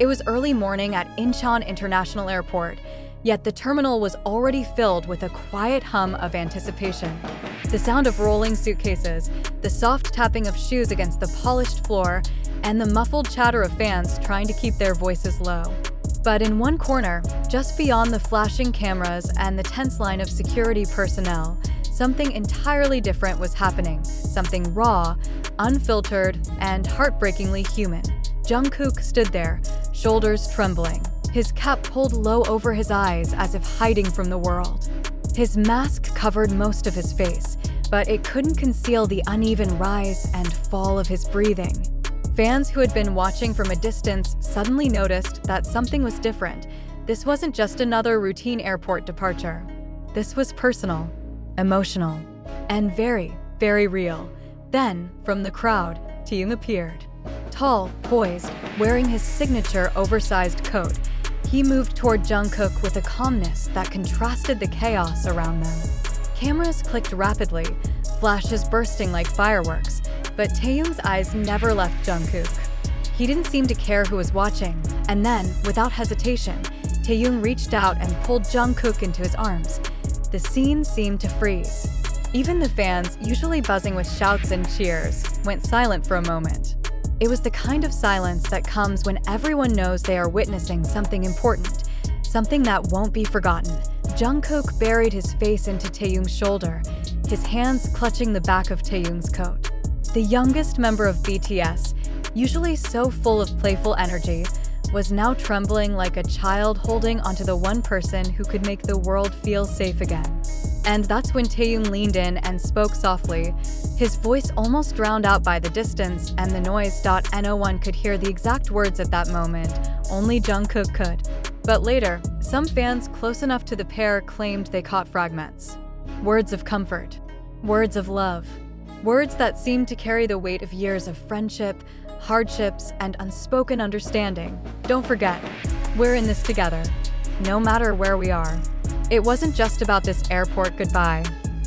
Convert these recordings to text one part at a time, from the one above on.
It was early morning at Incheon International Airport, yet the terminal was already filled with a quiet hum of anticipation. The sound of rolling suitcases, the soft tapping of shoes against the polished floor, and the muffled chatter of fans trying to keep their voices low. But in one corner, just beyond the flashing cameras and the tense line of security personnel, something entirely different was happening, something raw, unfiltered, and heartbreakingly human. Jungkook stood there, shoulders trembling, his cap pulled low over his eyes as if hiding from the world. His mask covered most of his face, but it couldn't conceal the uneven rise and fall of his breathing. Fans who had been watching from a distance suddenly noticed that something was different. This wasn't just another routine airport departure. This was personal, emotional, and very, very real. Then, from the crowd, Taehyung appeared. Tall, poised, wearing his signature oversized coat, he moved toward Jungkook with a calmness that contrasted the chaos around them. Cameras clicked rapidly, flashes bursting like fireworks, but Taehyung's eyes never left Jungkook. He didn't seem to care who was watching, and then, without hesitation, Taehyung reached out and pulled Jungkook into his arms. The scene seemed to freeze. Even the fans, usually buzzing with shouts and cheers, went silent for a moment. It was the kind of silence that comes when everyone knows they are witnessing something important, something that won't be forgotten. Jungkook buried his face into Taehyung's shoulder, his hands clutching the back of Taehyung's coat. The youngest member of BTS, usually so full of playful energy, was now trembling like a child holding onto the one person who could make the world feel safe again. And that's when Taehyung leaned in and spoke softly, his voice almost drowned out by the distance and the noise. No one could hear the exact words at that moment, only Jungkook could. But later, some fans close enough to the pair claimed they caught fragments. Words of comfort, words of love, words that seemed to carry the weight of years of friendship, hardships, and unspoken understanding. Don't forget, we're in this together, no matter where we are. It wasn't just about this airport goodbye.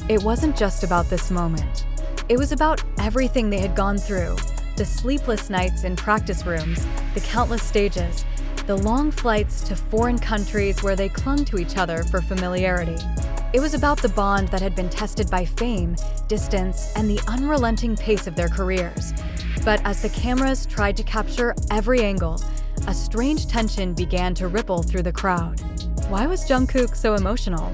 It wasn't just about this moment. It was about everything they had gone through, the sleepless nights in practice rooms, the countless stages, the long flights to foreign countries where they clung to each other for familiarity. It was about the bond that had been tested by fame, distance, and the unrelenting pace of their careers. But as the cameras tried to capture every angle, a strange tension began to ripple through the crowd. Why was Jungkook so emotional?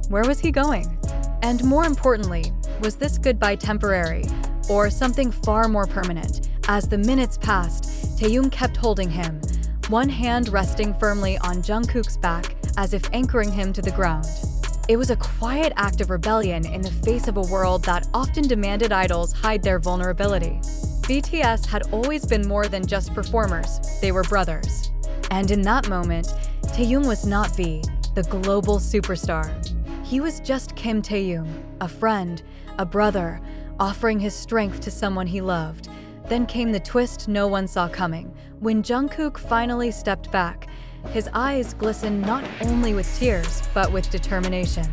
Where was he going? And more importantly, was this goodbye temporary, or something far more permanent? As the minutes passed, Taehyung kept holding him, one hand resting firmly on Jungkook's back as if anchoring him to the ground. It was a quiet act of rebellion in the face of a world that often demanded idols hide their vulnerability. BTS had always been more than just performers, they were brothers. And in that moment, Taehyung was not V, the global superstar. He was just Kim Taehyung, a friend, a brother, offering his strength to someone he loved. Then came the twist no one saw coming. When Jungkook finally stepped back, his eyes glistened not only with tears, but with determination.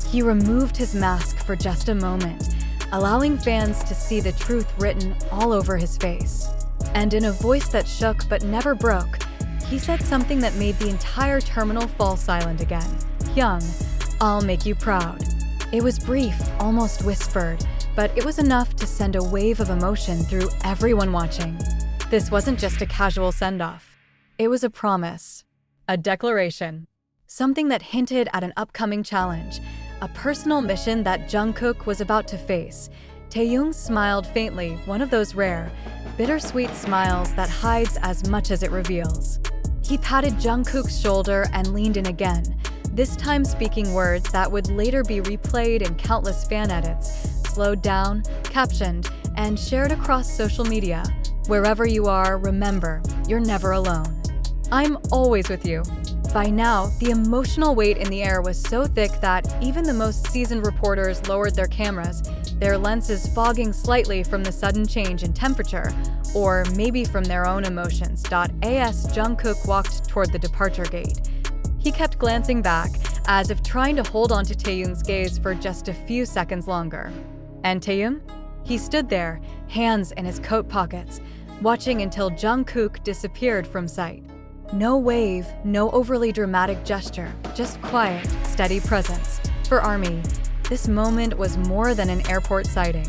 He removed his mask for just a moment, allowing fans to see the truth written all over his face. And in a voice that shook but never broke, he said something that made the entire terminal fall silent again. "Hyung, I'll make you proud." It was brief, almost whispered, but it was enough to send a wave of emotion through everyone watching. This wasn't just a casual send-off. It was a promise, a declaration, something that hinted at an upcoming challenge, a personal mission that Jungkook was about to face. Taehyung smiled faintly, one of those rare, bittersweet smiles that hides as much as it reveals. He patted Jungkook's shoulder and leaned in again, this time speaking words that would later be replayed in countless fan edits, slowed down, captioned, and shared across social media. Wherever you are, remember, you're never alone. I'm always with you. By now, the emotional weight in the air was so thick that even the most seasoned reporters lowered their cameras, their lenses fogging slightly from the sudden change in temperature, or maybe from their own emotions. As Jungkook walked toward the departure gate, he kept glancing back, as if trying to hold on to Taehyung's gaze for just a few seconds longer. And Taehyung? He stood there, hands in his coat pockets, watching until Jungkook disappeared from sight. No wave, no overly dramatic gesture, just quiet, steady presence. For ARMY, this moment was more than an airport sighting.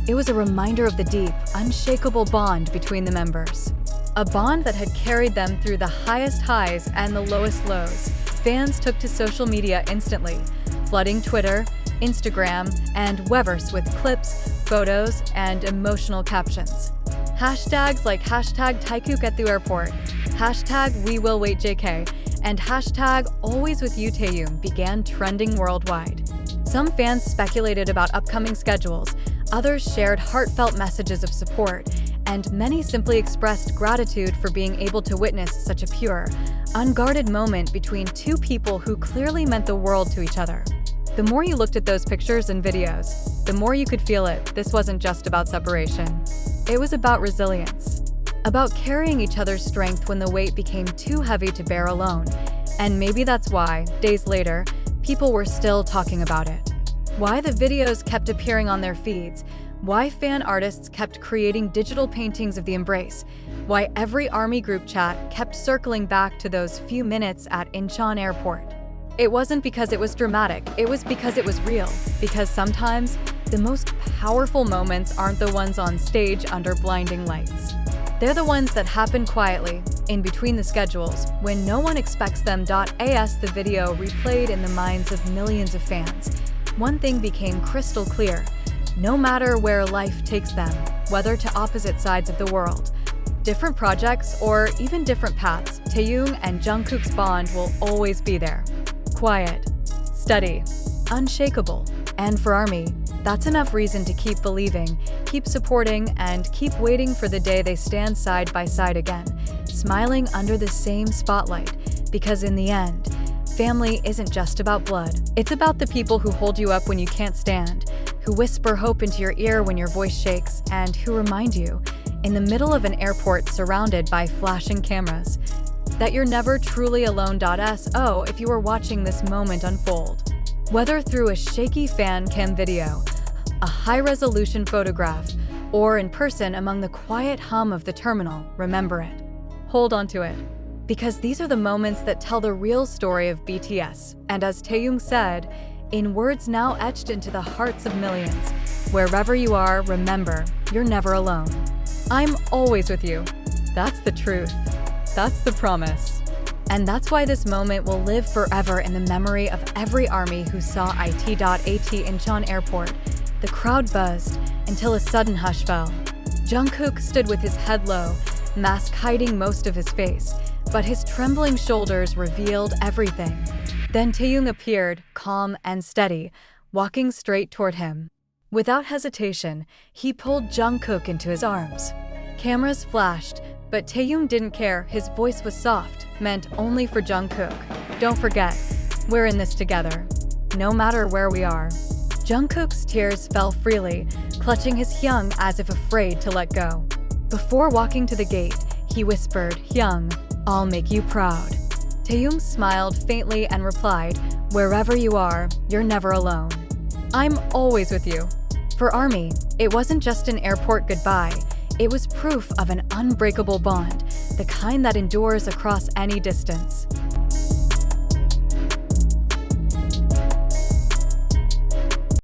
It was a reminder of the deep, unshakable bond between the members. A bond that had carried them through the highest highs and the lowest lows. Fans took to social media instantly, flooding Twitter, Instagram, and weverse with clips, photos, and emotional captions. Hashtags like hashtag taekook at the airport, hashtag we will wait JK, and hashtag always with you Taehyung began trending worldwide. Some fans speculated about upcoming schedules, others shared heartfelt messages of support, and many simply expressed gratitude for being able to witness such a pure, unguarded moment between two people who clearly meant the world to each other. The more you looked at those pictures and videos, the more you could feel it. This wasn't just about separation. It was about resilience, about carrying each other's strength when the weight became too heavy to bear alone. And maybe that's why, days later, people were still talking about it. Why the videos kept appearing on their feeds, why fan artists kept creating digital paintings of the embrace, why every ARMY group chat kept circling back to those few minutes at Incheon Airport. It wasn't because it was dramatic, it was because it was real. Because sometimes, the most powerful moments aren't the ones on stage under blinding lights. They're the ones that happen quietly, in between the schedules, when no one expects them. As the video replayed in the minds of millions of fans, one thing became crystal clear. No matter where life takes them, whether to opposite sides of the world, different projects, or even different paths, Taehyung and Jungkook's bond will always be there. Quiet, steady, unshakable. And for ARMY, that's enough reason to keep believing, keep supporting, and keep waiting for the day they stand side by side again, smiling under the same spotlight. Because in the end, family isn't just about blood. It's about the people who hold you up when you can't stand, who whisper hope into your ear when your voice shakes, and who remind you, in the middle of an airport surrounded by flashing cameras, that you're never truly alone. So if you are watching this moment unfold, whether through a shaky fan cam video, a high-resolution photograph, or in person among the quiet hum of the terminal, remember it. Hold on to it. Because these are the moments that tell the real story of BTS. And as Taehyung said, in words now etched into the hearts of millions, wherever you are, remember, you're never alone. I'm always with you. That's the truth. That's the promise. And that's why this moment will live forever in the memory of every ARMY who saw it.at Incheon Airport. The crowd buzzed until a sudden hush fell. Jungkook stood with his head low, mask hiding most of his face, but his trembling shoulders revealed everything. Then Taehyung appeared, calm and steady, walking straight toward him. Without hesitation, he pulled Jungkook into his arms. Cameras flashed, but Taehyung didn't care. His voice was soft, meant only for Jungkook. Don't forget, we're in this together, no matter where we are. Jungkook's tears fell freely, clutching his Hyung as if afraid to let go. Before walking to the gate, he whispered, "Hyung, I'll make you proud." Taehyung smiled faintly and replied, "Wherever you are, you're never alone. I'm always with you." For ARMY, it wasn't just an airport goodbye. It was proof of an unbreakable bond, the kind that endures across any distance.